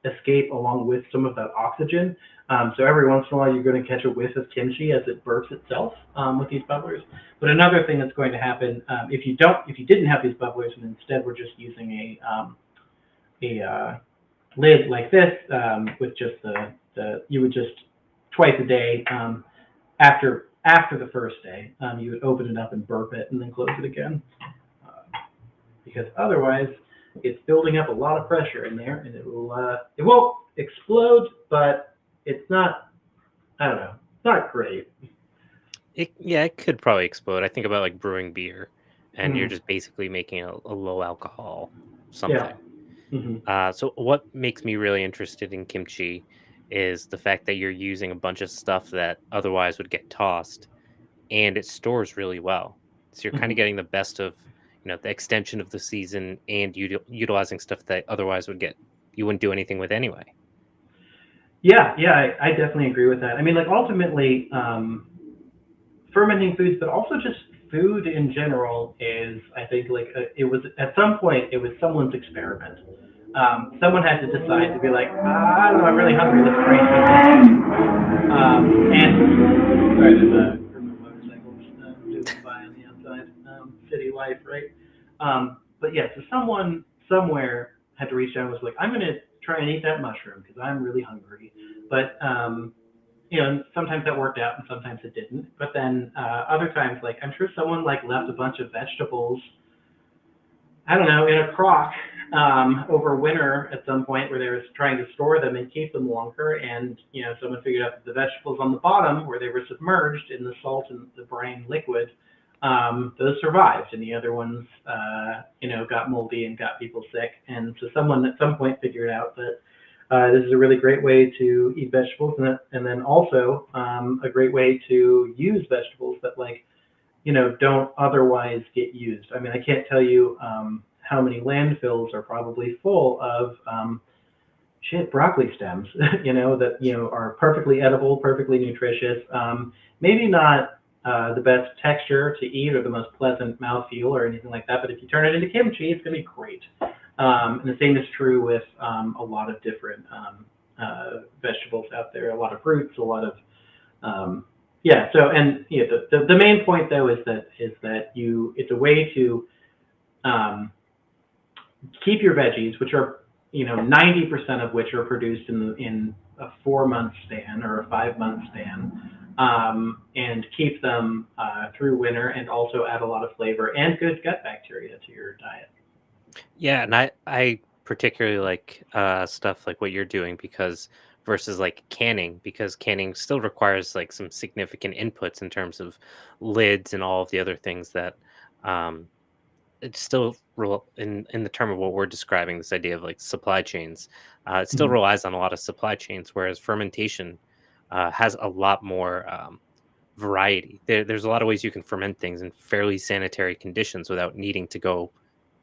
escape along with some of that oxygen. So every once in a while, you're going to catch a whiff of kimchi as it burps itself with these bubblers. But another thing that's going to happen if you didn't have these bubblers and instead we're just using a lid like this with just you would just twice a day after the first day, you would open it up and burp it and then close it again. Because otherwise, it's building up a lot of pressure in there, and it won't explode, but it's not, I don't know, it's not great. It could probably explode. I think about like brewing beer, and you're Mhm. just basically making a low alcohol Yeah. something. Hmm. So what makes me really interested in kimchi is the fact that you're using a bunch of stuff that otherwise would get tossed, and it stores really well. So you're kind Hmm. of getting the best of, the extension of the season and utilizing stuff that otherwise you wouldn't do anything with anyway. Yeah, yeah, I definitely agree with that. I mean, like ultimately, fermenting foods, but also just food in general is, I think, like it was at some point it was someone's experiment. Someone had to decide to be like, I don't know, I'm really hungry. Let's try something. And sorry, there's a group of motorcycles zooming by on the outside. City life, right? But yeah, so someone somewhere had to reach out and was like, I'm gonna try and eat that mushroom because I'm really hungry. But sometimes that worked out and sometimes it didn't. But then other times, like I'm sure someone like left a bunch of vegetables, I don't know, in a crock over winter at some point where they were trying to store them and keep them longer. And someone figured out that the vegetables on the bottom, where they were submerged in the salt and the brine liquid, those survived, and the other ones, got moldy and got people sick. And so someone at some point figured out that this is a really great way to eat vegetables, and then also a great way to use vegetables that don't otherwise get used. I mean, I can't tell you how many landfills are probably full of broccoli stems, that are perfectly edible, perfectly nutritious. Maybe not the best texture to eat or the most pleasant mouthfeel or anything like that, but if you turn it into kimchi, it's gonna be great. And the same is true with a lot of different vegetables out there, a lot of fruits, a lot of yeah. So and yeah, the main point though is that it's a way to um, keep your veggies, which are 90% of which are produced in a 4 month span or a 5 month span, and keep them through winter, and also add a lot of flavor and good gut bacteria to your diet. Yeah, and I particularly like stuff like what you're doing because versus like canning because canning still requires like some significant inputs in terms of lids and all of the other things that um it's still in the term of what we're describing, this idea of like supply chains. It still Mhm. relies on a lot of supply chains, whereas fermentation has a lot more variety. There's a lot of ways you can ferment things in fairly sanitary conditions without needing to go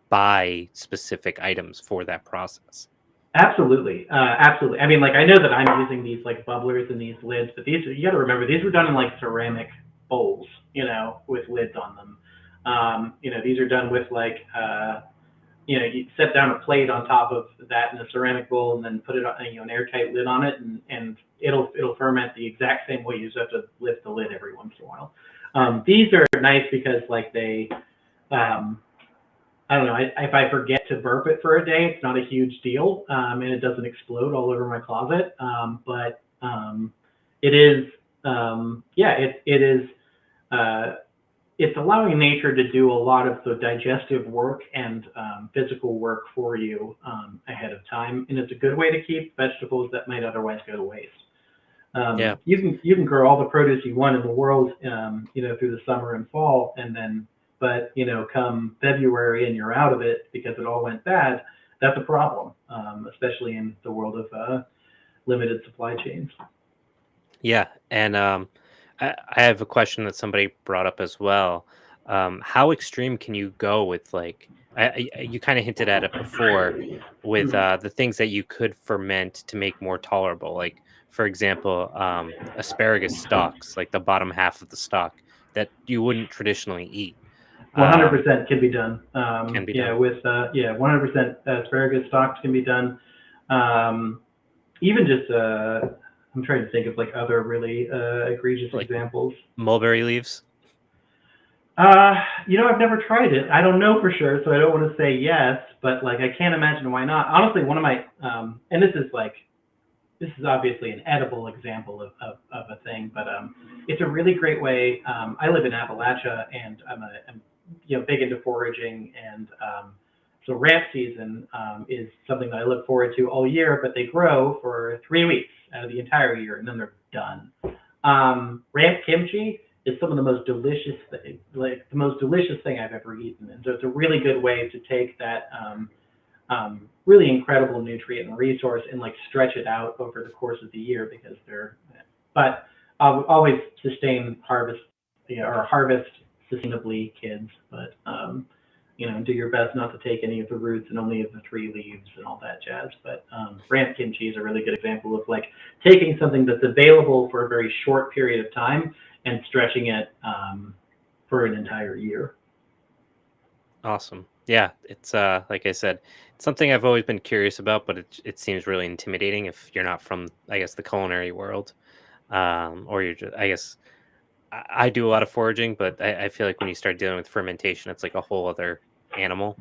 buy specific items for that process. Absolutely, absolutely. I mean, like I know that I'm using these like bubblers and these lids, but you got to remember these were done in like ceramic bowls, with lids on them. These are done with like you set down a plate on top of that in a ceramic bowl, and then put it on, an airtight lid on it, and it'll ferment the exact same way. You just have to lift the lid every once in a while. These are nice because like they um, I don't know. If I forget to burp it for a day, it's not a huge deal, and it doesn't explode all over my closet. But it is, yeah, it is. Uh, it's allowing nature to do a lot of the digestive work and physical work for you ahead of time, and it's a good way to keep vegetables that might otherwise go to waste. Yeah. You can grow all the produce you want in the world, through the summer and fall, and then but come February and you're out of it because it all went bad. That's a problem, especially in the world of limited supply chains. Yeah, and I have a question that somebody brought up as well. How extreme can you go with like you kind of hinted at it before with the things that you could ferment to make more tolerable, like for example, asparagus stalks, like the bottom half of the stalk that you wouldn't traditionally eat, um, 100% can be done. can be done. 100% asparagus stalks can be done. Um, Even just I'm trying to think of like other really egregious Like examples. mulberry leaves. Uh, I've never tried it. I don't know for sure, so I don't want to say yes, but like I can't imagine why not. Honestly, one of my and this is obviously an edible example of a thing, but it's a really great way. I live in Appalachia, and I'm big into foraging, and so ramp season is something that I look forward to all year. But they grow for 3 weeks out of the entire year, and then they're done. Ramp kimchi is some of the most delicious thing, like the most delicious thing I've ever eaten, and so it's a really good way to take that. Really incredible nutrient and resource and like stretch it out over the course of the year because but always sustain harvest, or harvest sustainably, kids, but do your best not to take any of the roots and only of the three leaves and all that jazz. But brand kimchi is a really good example of like taking something that's available for a very short period of time and stretching it for an entire year. Awesome. Yeah, it's like I said, it's something I've always been curious about, but it seems really intimidating if you're not from, I guess, the culinary world. Or you're just, I guess I do a lot of foraging, but I feel like when you start dealing with fermentation, it's like a whole other animal.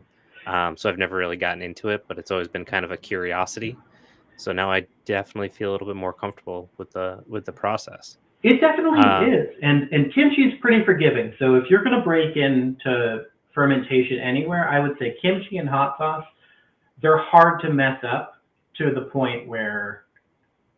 So I've never really gotten into it, but it's always been kind of a curiosity. So now I definitely feel a little bit more comfortable with the process. It definitely Uh, is, and kimchi is pretty forgiving. So if you're going to break into fermentation anywhere, I would say kimchi and hot sauce. They're hard to mess up to the point where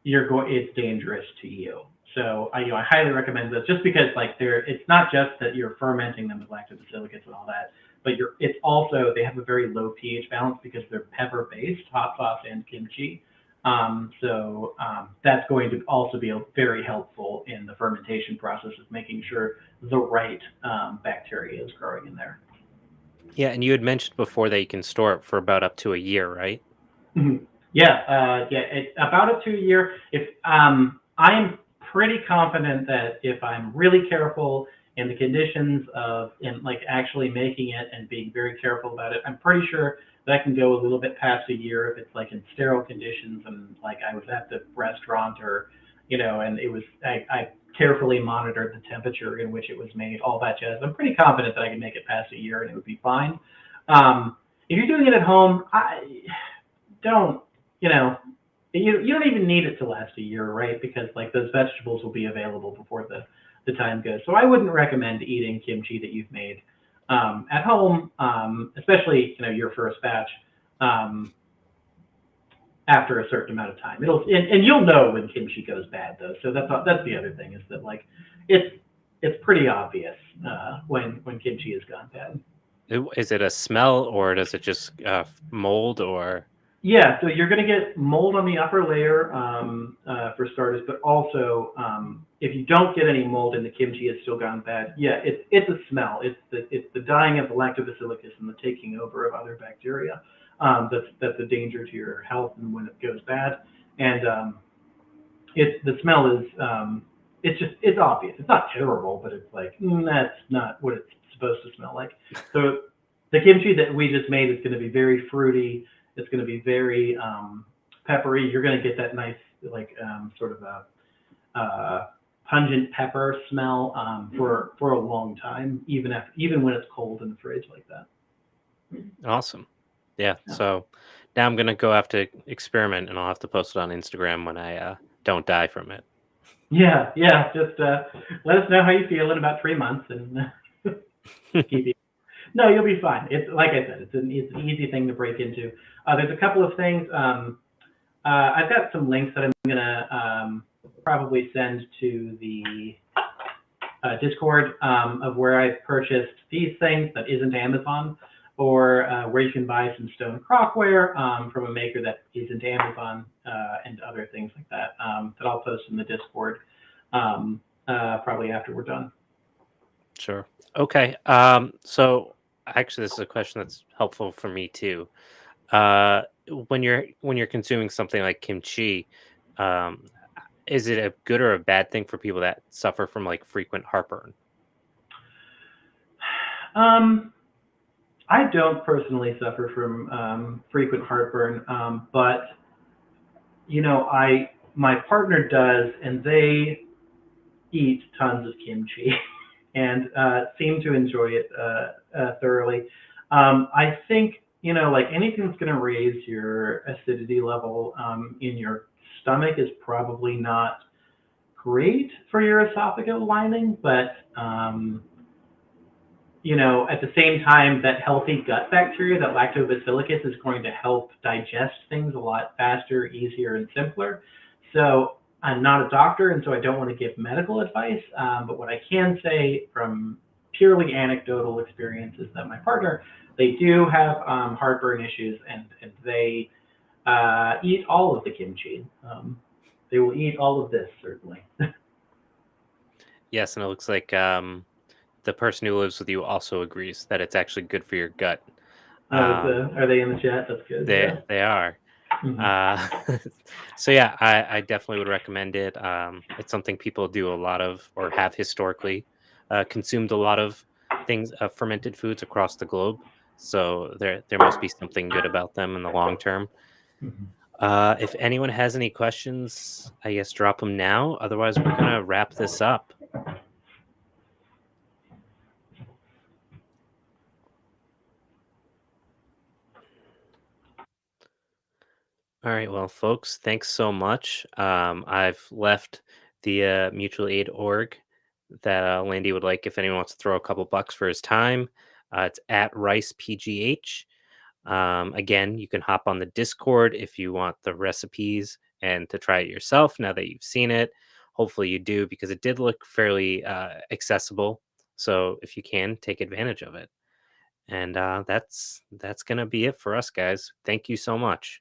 it's dangerous to you. So I highly recommend this just because like it's not just that you're fermenting them with lactobacillus and all that, but it's also they have a very low pH balance because they're pepper based, hot sauce and kimchi. That's going to also be very helpful in the fermentation process of making sure the right bacteria is growing in there. yeah, and you had mentioned before that you can store it for about up to a year, right? Mhm. Yeah, it's about a 2 year. If I'm pretty confident that if I'm really careful in the conditions of and like actually making it and being very careful about it, I'm pretty sure that can go a little bit past a year if it's like in sterile conditions and like I was at the restaurant or and I carefully monitored the temperature in which it was made, all that jazz. I'm pretty confident that I can make it past a year and it would be fine. If you're doing it at home, I don't, you know, you don't even need it to last a year, right? Because like those vegetables will be available before the time goes. So I wouldn't recommend eating kimchi that you've made at home, especially your first batch um, after a certain amount of time. And you'll know when kimchi goes bad though. So that's the other thing is that like it's it's pretty obvious when kimchi has gone bad. Is it a smell or does it just mold or? Yeah, so you're going to get mold on the upper layer for starters, but also if you don't get any mold and the kimchi has still gone bad, yeah, it's a smell. It's the dying of the lactobacillus and the taking over of other bacteria. That's a danger to your health and when it goes bad. And the smell is it's obvious. It's not terrible, but it's like that's not what it's supposed to smell like. So the kimchi that we just made is going to be very fruity. It's going to be very peppery. You're going to get that nice like sort of a pungent pepper smell for a long time, even when it's cold in the fridge like that. Awesome. Yeah. Yeah. So now I'm gonna go have to experiment, and I'll have to post it on Instagram when I don't die from it. Yeah, yeah. Just let us know how you feel in about 3 months, and keep it. No, you'll be fine. It's like I said, it's an easy thing to break into. There's a couple of things. I've got some links that I'm gonna probably send to the Discord of where I purchased these things that isn't Amazon, or where you can buy some stone crockware from a maker that isn't Amazon, and other things like that that I'll post in the Discord probably after we're done. Sure. Okay. So actually, this is a question that's helpful for me too. Uh, when you're consuming something like kimchi, um, is it a good or a bad thing for people that suffer from like frequent heartburn? Um, I don't personally suffer from frequent heartburn, but I my partner does, and they eat tons of kimchi and seem to enjoy it thoroughly. I think like anything that's going to raise your acidity level in your stomach is probably not great for your esophageal lining, but at the same time, that healthy gut bacteria, that lactobacillus, is going to help digest things a lot faster, easier, and simpler. So I'm not a doctor, and so I don't want to give medical advice. But what I can say from purely anecdotal experience is that my partner, they do have heartburn issues, and they eat all of the kimchi. They will eat all of this, certainly. Yes, and it looks like the person who lives with you also agrees that it's actually good for your gut. Um, Are they in the chat? That's good. they Yeah. they are. Mhm. Uh, so yeah, I definitely would recommend it. It's something people do a lot of or have historically consumed a lot of things, fermented foods across the globe. So there must be something good about them in the long term. Mhm. If anyone has any questions, I guess drop them now. Otherwise, we're gonna wrap this up. All right, well, folks, thanks so much. I've left the mutual aid org that Landy would like if anyone wants to throw a couple bucks for his time. It's at Rice PGH. Again, you can hop on the Discord if you want the recipes and to try it yourself now that you've seen it. Hopefully, you do because it did look fairly accessible. So if you can, take advantage of it. And that's gonna be it for us, guys. Thank you so much.